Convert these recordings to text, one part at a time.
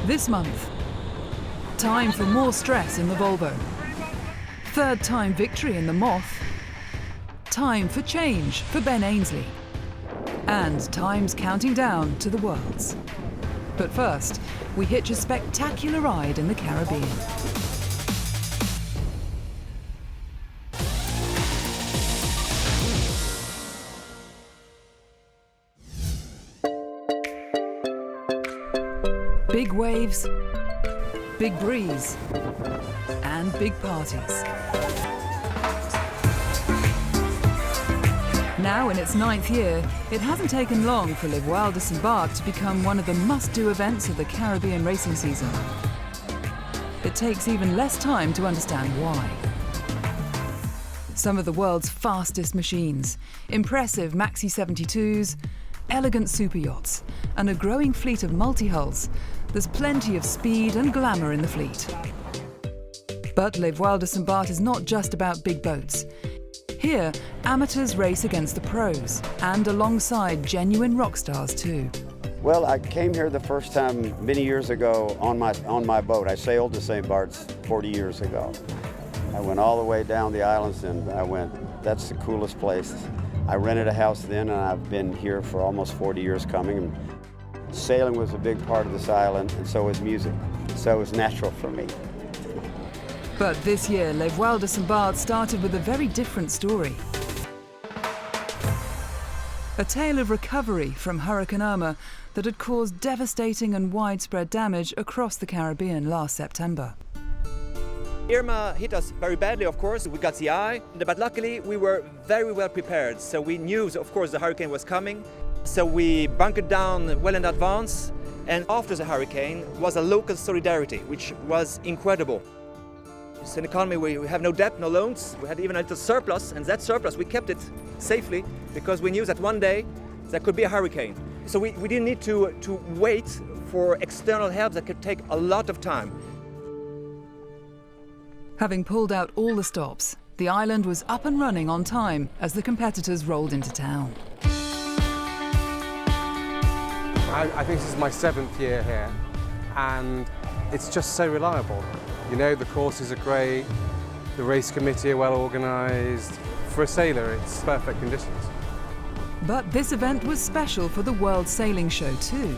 This month, time for more stress in the Volvo. Third time victory in the Moth. Time for change for Ben Ainslie. And time's counting down to the Worlds. But first, we hitch a spectacular ride in the Caribbean. Big waves, big breeze, and big parties. Now in its 9th year, it hasn't taken long for Voiles and Barth to become one of the must-do events of the Caribbean racing season. It takes even less time to understand why. Some of the world's fastest machines, impressive Maxi 72s, elegant super yachts, and a growing fleet of multi-hulls. There's plenty of speed and glamour in the fleet. But Voiles and Barth is not just about big boats. Here, amateurs race against the pros, and alongside genuine rock stars too. Well, I came here the first time many years ago on my boat. I sailed to St. Bart's 40 years ago. I went all the way down the islands and I went, that's the coolest place. I rented a house then and I've been here for almost 40 years coming. And sailing was a big part of this island, and so was music. So it was natural for me. But this year, Voiles and Barth started with a very different story. A tale of recovery from Hurricane Irma that had caused devastating and widespread damage across the Caribbean last September. Irma hit us very badly, of course. We got the eye, but luckily we were very well prepared. So we knew, of course, the hurricane was coming. So we bunkered down well in advance. And after the hurricane was a local solidarity, which was incredible. It's an economy where we have no debt, no loans. We had even a little surplus, and that surplus, we kept it safely because we knew that one day there could be a hurricane. So we didn't need to wait for external help that could take a lot of time. Having pulled out all the stops, the island was up and running on time as the competitors rolled into town. I think this is my 7th year here, and it's just so reliable. You know, the courses are great, the race committee are well organised. For a sailor, it's perfect conditions. But this event was special for the World Sailing Show too.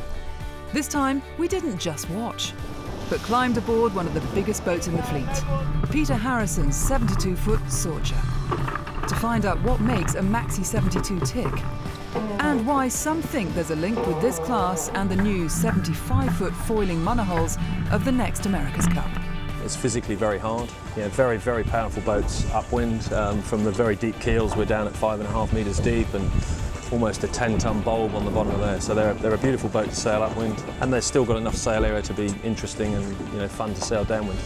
This time, we didn't just watch, but climbed aboard one of the biggest boats in the fleet, Peter Harrison's 72-foot Sorcha, to find out what makes a Maxi 72 tick, and why some think there's a link with this class and the new 75-foot foiling monohulls of the next America's Cup. It's physically very hard. Yeah, very, very powerful boats upwind. From the very deep keels, we're down at 5.5 metres deep and almost a 10-ton bulb on the bottom of there. So they're a beautiful boat to sail upwind, and they've still got enough sail area to be interesting and fun to sail downwind.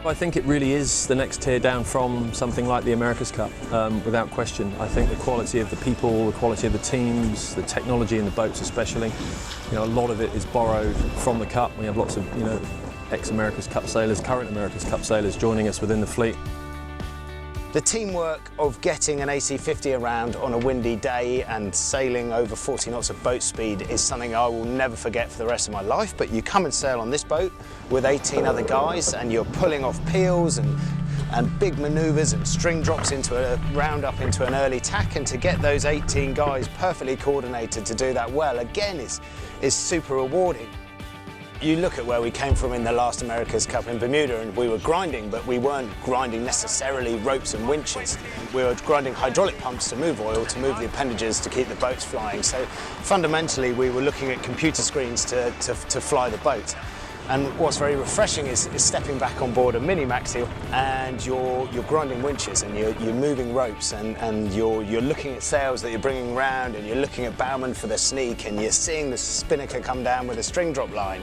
I think it really is the next tier down from something like the America's Cup, without question. I think the quality of the people, the quality of the teams, the technology in the boats especially, a lot of it is borrowed from the Cup. We have lots of, ex-America's Cup sailors, current America's Cup sailors joining us within the fleet. The teamwork of getting an AC50 around on a windy day and sailing over 40 knots of boat speed is something I will never forget for the rest of my life. But you come and sail on this boat with 18 other guys and you're pulling off peels and big manoeuvres and string drops into a round-up into an early tack, and to get those 18 guys perfectly coordinated to do that well, again, is super rewarding. You look at where we came from in the last America's Cup in Bermuda, and we were grinding, but we weren't grinding necessarily ropes and winches. We were grinding hydraulic pumps to move oil, to move the appendages, to keep the boats flying. So fundamentally, we were looking at computer screens to fly the boat. And what's very refreshing is stepping back on board a mini Maxi, and you're grinding winches and you're moving ropes, and you're looking at sails that you're bringing around, and you're looking at bowmen for the sneak, and you're seeing the spinnaker come down with a string drop line.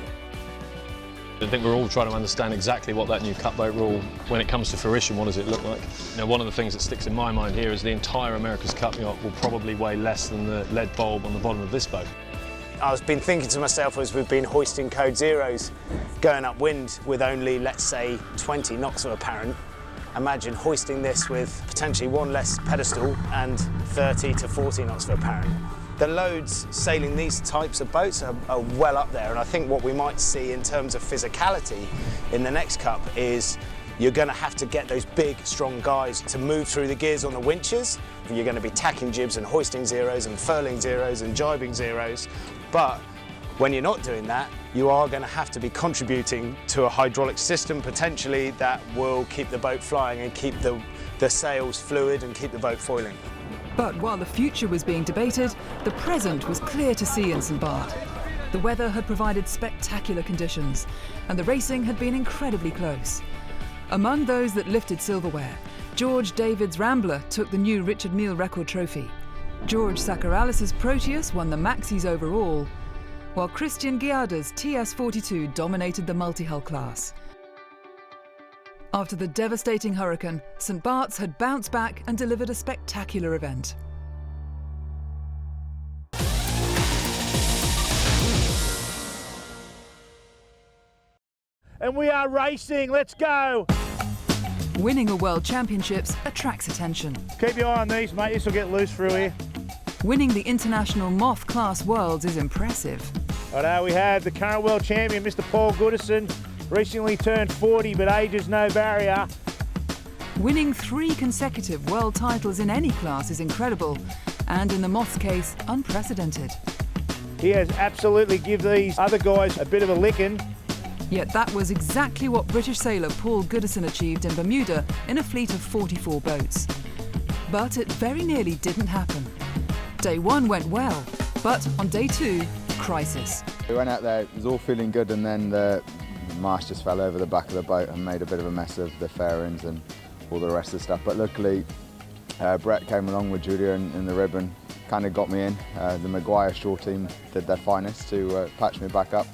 I think we're all trying to understand exactly what that new cut boat rule, when it comes to fruition, what does it look like? One of the things that sticks in my mind here is the entire America's Cup yacht will probably weigh less than the lead bulb on the bottom of this boat. I've been thinking to myself as we've been hoisting code zeros, going upwind with only, let's say, 20 knots of apparent. Imagine hoisting this with potentially one less pedestal and 30 to 40 knots of apparent. The loads sailing these types of boats are well up there, and I think what we might see in terms of physicality in the next Cup is you're going to have to get those big, strong guys to move through the gears on the winches. You're going to be tacking jibs and hoisting zeros and furling zeros and jibing zeros, but when you're not doing that, you are going to have to be contributing to a hydraulic system potentially that will keep the boat flying and keep the sails fluid and keep the boat foiling. But while the future was being debated, the present was clear to see in St Barth. The weather had provided spectacular conditions, and the racing had been incredibly close. Among those that lifted silverware, George David's Rambler took the new Richard Mille record trophy. George Saccharalis's Proteus won the Maxis overall, while Christian Guiada's TS42 dominated the multi-hull class. After the devastating hurricane, St Barth's had bounced back and delivered a spectacular event. And we are racing, let's go! Winning a World Championships attracts attention. Keep your eye on these, mate, this will get loose through here. Winning the international Moth class Worlds is impressive. Righto, we have the current world champion, Mr. Paul Goodison, recently turned 40, but age is no barrier. Winning 3 consecutive world titles in any class is incredible, and in the Moth's case, unprecedented. He has absolutely given these other guys a bit of a licking. Yet that was exactly what British sailor Paul Goodison achieved in Bermuda in a fleet of 44 boats. But it very nearly didn't happen. Day 1 went well, but on day 2, crisis. We went out there, it was all feeling good, and then the mast just fell over the back of the boat and made a bit of a mess of the fairings and all the rest of the stuff. But luckily, Brett came along with Julia in the ribbon, kind of got me in. The Maguire Shore team did their finest to patch me back up,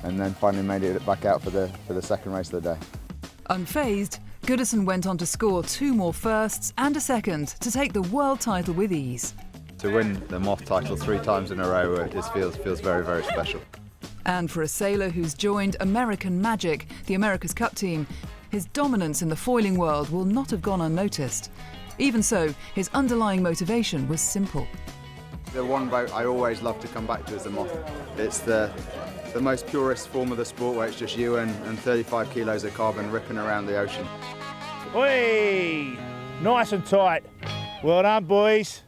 and then finally made it back out for the second race of the day. Unfazed, Goodison went on to score 2 more firsts and a second to take the world title with ease. To win the Moth title 3 times in a row, it just feels very, very special. And for a sailor who's joined American Magic, the America's Cup team, his dominance in the foiling world will not have gone unnoticed. Even so, his underlying motivation was simple. The one boat I always love to come back to is the Moth. It's the most purest form of the sport, where it's just you and 35 kilos of carbon ripping around the ocean. Whee! Nice and tight. Well done, boys.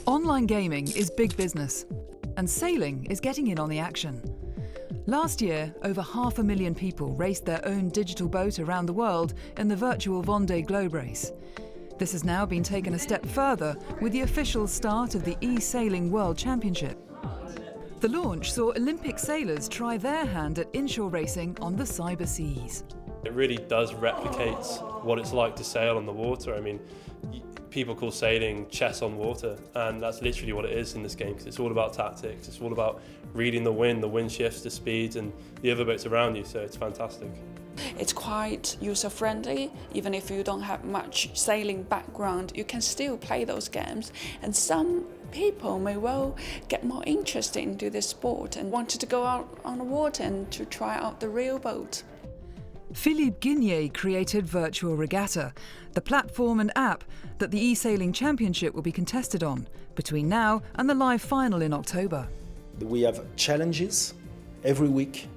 Online gaming is big business, and sailing is getting in on the action. Last year, over 500,000 people raced their own digital boat around the world in the virtual Vendée Globe race. This has now been taken a step further with the official start of the eSailing World Championship. The launch saw Olympic sailors try their hand at inshore racing on the cyber seas. It really does replicate what it's like to sail on the water. I mean, people call sailing chess on water, and that's literally what it is in this game, because it's all about tactics, it's all about reading the wind shifts, the speeds and the other boats around you, so it's fantastic. It's quite user-friendly. Even if you don't have much sailing background, you can still play those games, and some people may well get more interested into this sport and wanted to go out on the water and to try out the real boat. Philippe Guignet created Virtual Regatta, the platform and app that the eSailing Championship will be contested on between now and the live final in October. We have challenges every week.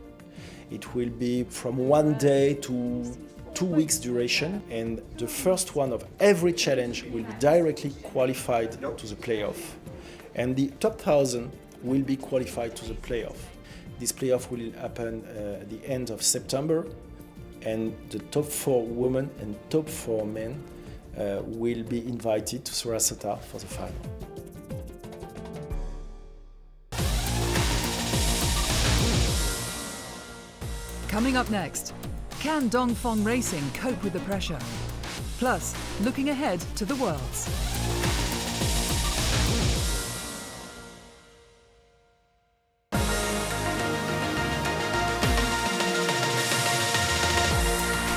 It will be from 1 day to 2 weeks duration, and the first one of every challenge will be directly qualified to the playoff. And the top 1,000 will be qualified to the playoff. This playoff will happen at the end of September, and the top 4 women and top 4 men will be invited to Sorcha for the final. Coming up next, can Dongfeng Racing cope with the pressure? Plus, looking ahead to the Worlds.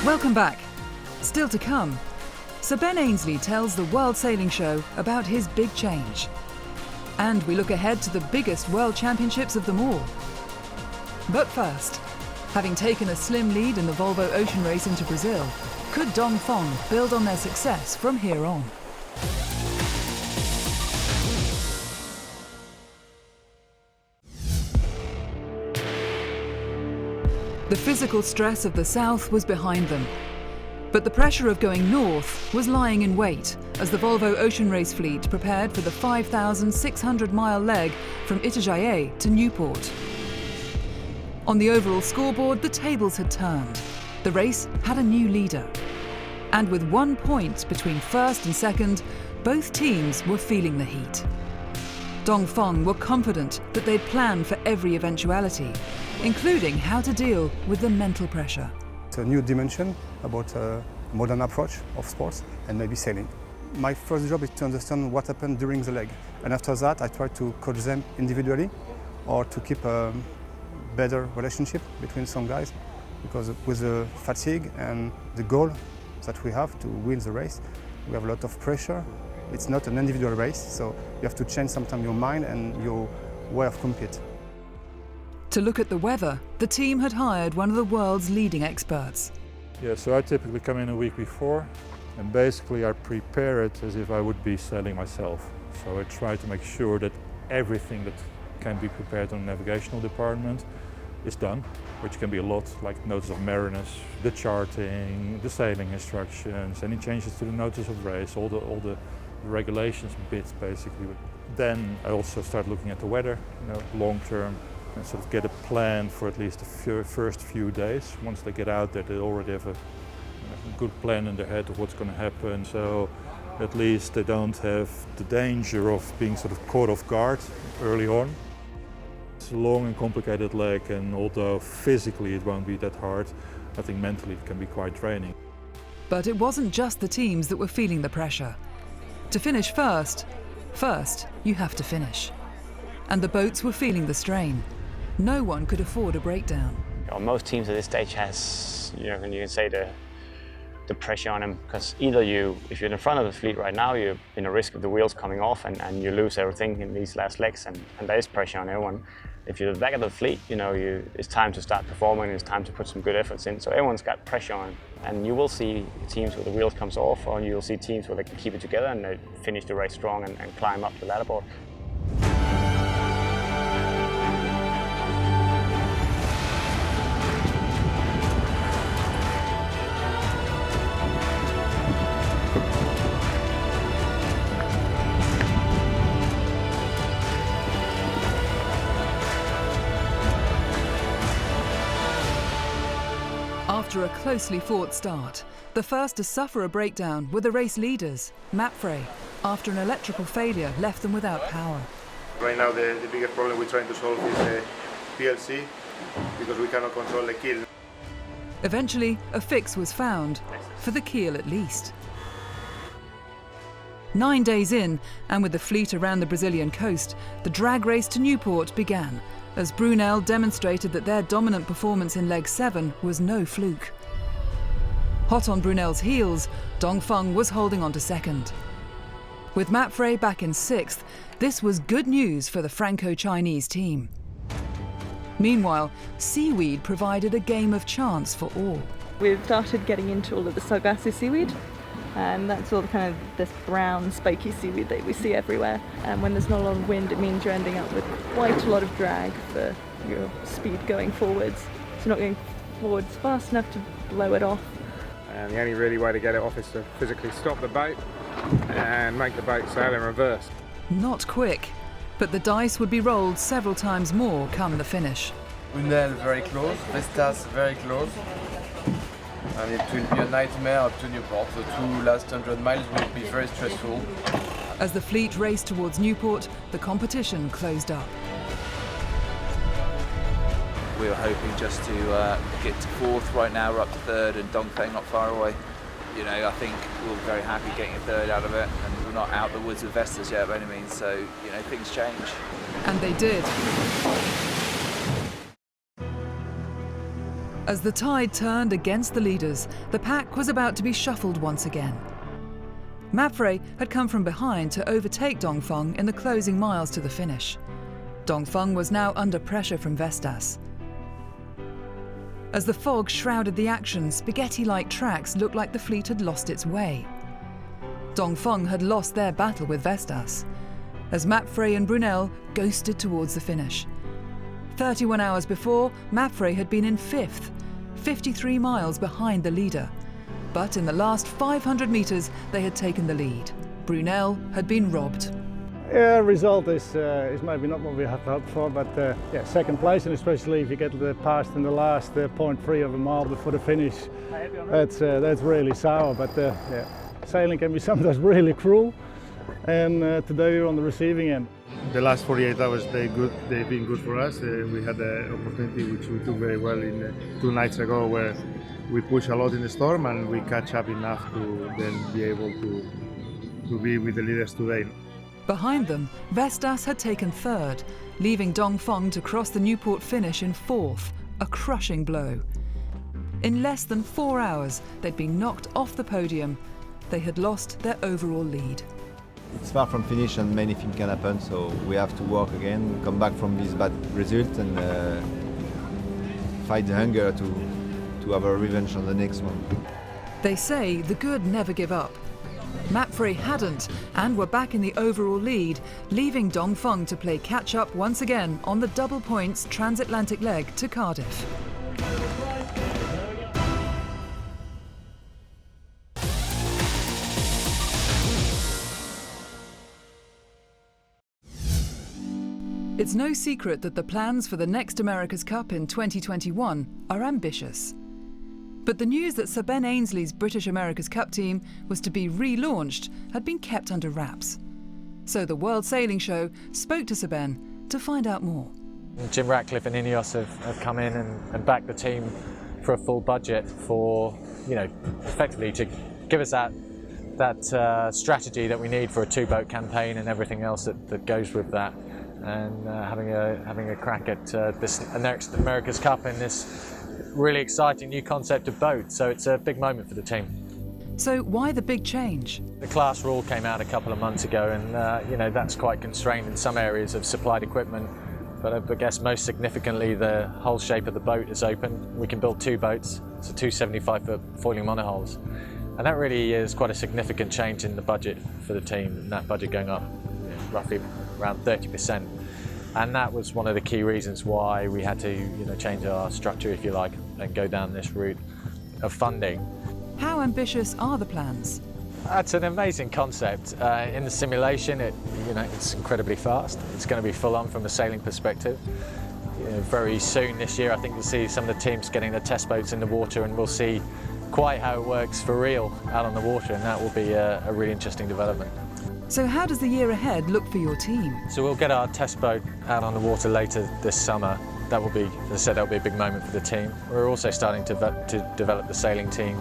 Welcome back. Still to come, Sir Ben Ainslie tells the World Sailing Show about his big change. And we look ahead to the biggest World Championships of them all. But first, having taken a slim lead in the Volvo Ocean Race into Brazil, could Dongfeng build on their success from here on? The physical stress of the south was behind them, but the pressure of going north was lying in wait as the Volvo Ocean Race fleet prepared for the 5,600-mile leg from Itajaí to Newport. On the overall scoreboard, the tables had turned. The race had a new leader. And with 1 point between first and second, both teams were feeling the heat. Dongfeng were confident that they'd planned for every eventuality, including how to deal with the mental pressure. It's a new dimension about a modern approach of sports and maybe sailing. My first job is to understand what happened during the leg. And after that, I try to coach them individually or to keep a better relationship between some guys. Because with the fatigue and the goal that we have to win the race, we have a lot of pressure. It's not an individual race, so you have to change sometimes your mind and your way of compete. To look at the weather, the team had hired one of the world's leading experts. Yeah, so I typically come in a week before, and basically I prepare it as if I would be sailing myself. So I try to make sure that everything that can be prepared on the navigational department is done, which can be a lot, like notice of mariners, the charting, the sailing instructions, any changes to the notice of race, all the regulations bits basically. Then I also start looking at the weather, long term, and sort of get a plan for at least the first few days. Once they get out there, they already have a good plan in their head of what's going to happen. So at least they don't have the danger of being sort of caught off guard early on. It's a long and complicated leg, and although physically it won't be that hard, I think mentally it can be quite draining. But it wasn't just the teams that were feeling the pressure. To finish first, you have to finish. And the boats were feeling the strain. No one could afford a breakdown. Most teams at this stage has, you can say the pressure on them, because either if you're in front of the fleet right now, you're in a risk of the wheels coming off and you lose everything in these last legs, and there is pressure on everyone. If you're at the back of the fleet, it's time to start performing, it's time to put some good efforts in, so everyone's got pressure on. And you will see teams where the wheels comes off, or you'll see teams where they can keep it together and they finish the race strong and climb up the ladder board. After a closely fought start, the first to suffer a breakdown were the race leaders, Maxi, after an electrical failure left them without power. Right now the biggest problem we're trying to solve is the PLC, because we cannot control the keel. Eventually, a fix was found, for the keel at least. 9 days in, and with the fleet around the Brazilian coast, the drag race to Newport began, as Brunel demonstrated that their dominant performance in leg 7 was no fluke. Hot on Brunel's heels, Dongfeng was holding on to second. With Maxi back in 6th, this was good news for the Franco-Chinese team. Meanwhile, seaweed provided a game of chance for all. We've started getting into all of the Sargasso seaweed, and that's all kind of this brown, spiky seaweed that we see everywhere. And when there's not a lot of wind, it means you're ending up with quite a lot of drag for your speed going forwards. So you're not going forwards fast enough to blow it off. And the only really way to get it off is to physically stop the boat and make the boat sail in reverse. Not quick, but the dice would be rolled several times more come the finish. Brunel very close, Vestas very close, and it will be a nightmare up to Newport. The 2 last 100 miles will be very stressful. As the fleet raced towards Newport, the competition closed up. We were hoping just to get to 4th. Right now we're up to 3rd, and Dongfeng not far away. I think we're very happy getting a 3rd out of it, and we're not out the woods with Vestas yet by any means, so things change. And they did. As the tide turned against the leaders, the pack was about to be shuffled once again. Maxi had come from behind to overtake Dongfeng in the closing miles to the finish. Dongfeng was now under pressure from Vestas. As the fog shrouded the action, spaghetti-like tracks looked like the fleet had lost its way. Dongfeng had lost their battle with Vestas, as Maxi and Brunel ghosted towards the finish. 31 hours before, Maxi had been in 5th, 53 miles behind the leader. But in the last 500 metres, they had taken the lead. Brunel had been robbed. Yeah, result is maybe not what we had hoped for, but yeah, second place, and especially if you get past in the last 0.3 of a mile before the finish, that's really sour. But yeah, sailing can be sometimes really cruel, and today we're on the receiving end. The last 48 hours they've been good for us. We had an opportunity which we took very well in 2 nights ago, where we push a lot in the storm and we catch up enough to then be able to be with the leaders today. Behind them, Vestas had taken 3rd, leaving Dongfeng to cross the Newport finish in 4th, a crushing blow. In less than 4 hours, they'd been knocked off the podium. They had lost their overall lead. It's far from finish and many things can happen, so we have to work again, come back from this bad result and fight the hunger to have a revenge on the next one. They say the good never give up. Maxi hadn't, and were back in the overall lead, leaving Dongfeng to play catch-up once again on the double points transatlantic leg to Cardiff. It's no secret that the plans for the next America's Cup in 2021 are ambitious. But the news that Sir Ben Ainslie's British America's Cup team was to be relaunched had been kept under wraps. So the World Sailing Show spoke to Sir Ben to find out more. Jim Ratcliffe and Ineos have come in and backed the team for a full budget for, effectively to give us that strategy that we need for a 2-boat campaign and everything else that goes with that. And having a crack at this next America's Cup in this really exciting new concept of boat, so it's a big moment for the team. So why the big change? The class rule came out a couple of months ago, and that's quite constrained in some areas of supplied equipment. But I guess most significantly, the whole shape of the boat is open. We can build 2 boats, so 2 75-foot foiling monohulls, and that really is quite a significant change in the budget for the team. And that budget going up roughly around 30%. And that was one of the key reasons why we had to change our structure, if you like, and go down this route of funding. How ambitious are the plans? That's an amazing concept. In the simulation, it's incredibly fast. It's going to be full on from a sailing perspective. Very soon this year, I think you'll see some of the teams getting their test boats in the water, and we'll see quite how it works for real out on the water, and that will be a really interesting development. So how does the year ahead look for your team? So we'll get our test boat out on the water later this summer. That will be, as I said, that will be a big moment for the team. We're also starting to develop the sailing team,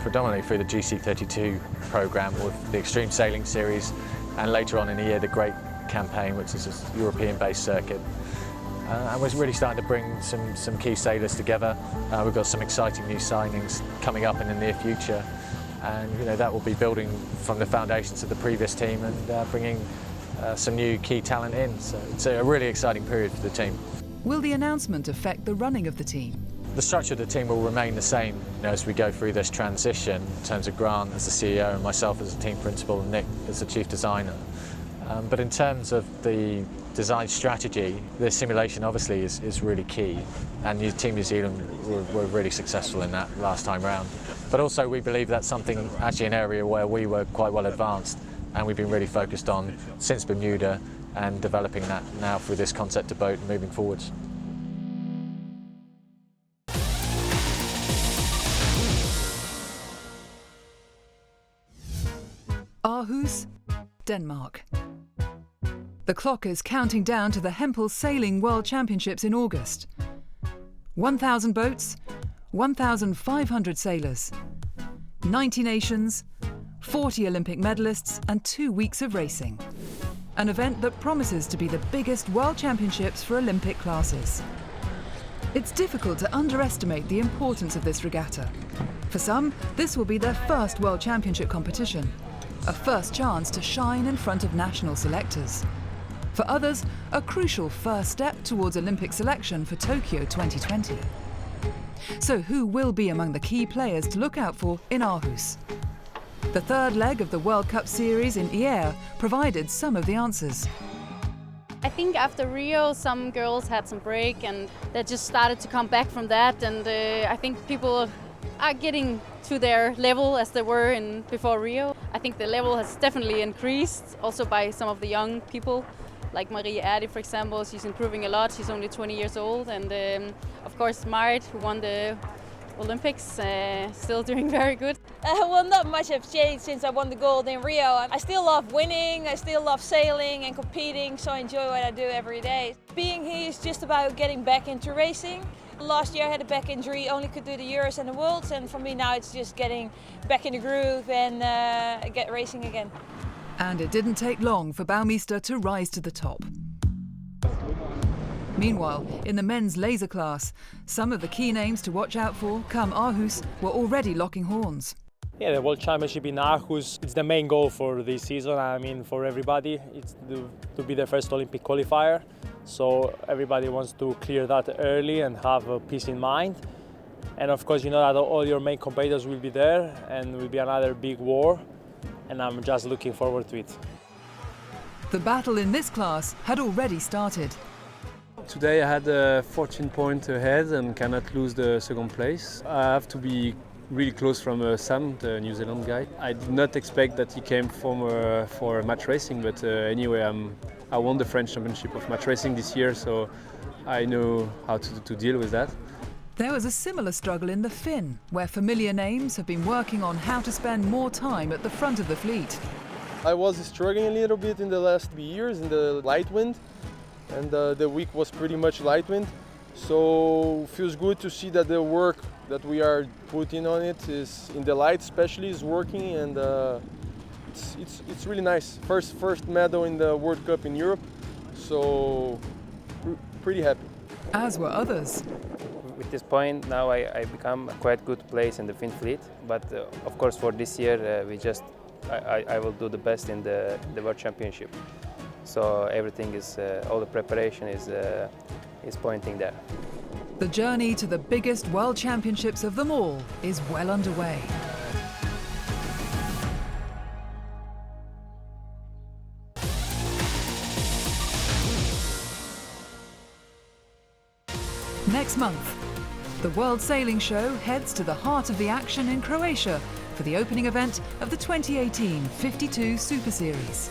predominantly through the GC32 programme with the Extreme Sailing Series, and later on in the year the Great Campaign, which is a European-based circuit. And we're really starting to bring some key sailors together. We've got some exciting new signings coming up in the near future. And that will be building from the foundations of the previous team and bringing some new key talent in. So it's a really exciting period for the team. Will the announcement affect the running of the team? The structure of the team will remain the same as we go through this transition in terms of Grant as the CEO and myself as the team principal and Nick as the chief designer. But in terms of the design strategy, the simulation obviously is really key, and Team New Zealand were really successful in that last time round. But also we believe that's something, actually an area where we were quite well advanced, and we've been really focused on since Bermuda and developing that now through this concept of boat and moving forwards. Aarhus, Denmark. The clock is counting down to the Hempel Sailing World Championships in August. 1,000 boats, 1,500 sailors, 90 nations, 40 Olympic medalists and 2 weeks of racing. An event that promises to be the biggest World Championships for Olympic classes. It's difficult to underestimate the importance of this regatta. For some, this will be their first World Championship competition, a first chance to shine in front of national selectors. For others, a crucial first step towards Olympic selection for Tokyo 2020. So who will be among the key players to look out for in Aarhus? The third leg of the World Cup series in Hyères provided some of the answers. I think after Rio, some girls had some break and they just started to come back from that. And I think people are getting to their level as they were before Rio. I think the level has definitely increased, also by some of the young people. Like Marie Erdi, for example, she's improving a lot. She's only 20 years old. And of course, Marit, who won the Olympics, still doing very good. Well, not much has changed since I won the gold in Rio. I still love winning, I still love sailing and competing, so I enjoy what I do every day. Being here is just about getting back into racing. Last year I had a back injury, only could do the Euros and the Worlds, and for me now it's just getting back in the groove and get racing again. And it didn't take long for Baumeister to rise to the top. Meanwhile, in the men's laser class, some of the key names to watch out for come Aarhus were already locking horns. Yeah, the World Championship in Aarhus, it's the main goal for this season. I mean, for everybody, it's to be the first Olympic qualifier. So everybody wants to clear that early and have a peace in mind. And of course, you know that all your main competitors will be there and will be another big war. And I'm just looking forward to it. The battle in this class had already started. Today I had 14 points ahead and cannot lose the second place. I have to be really close from Sam, the New Zealand guy. I did not expect that he came for match racing, but anyway, I won the French Championship of match racing this year, so I know how to deal with that. There was a similar struggle in the Finn, where familiar names have been working on how to spend more time at the front of the fleet. I was struggling a little bit in the last years in the light wind, and the week was pretty much light wind. So feels good to see that the work that we are putting on it is in the light, especially, is working, and it's really nice. First medal in the World Cup in Europe, so pretty happy. As were others. With this point, now I become a quite good place in the Finn fleet, but of course for this year I will do the best in the World Championship. So everything is, all the preparation is pointing there. The journey to the biggest World Championships of them all is well underway. Next month, the World Sailing Show heads to the heart of the action in Croatia for the opening event of the 2018 52 Super Series.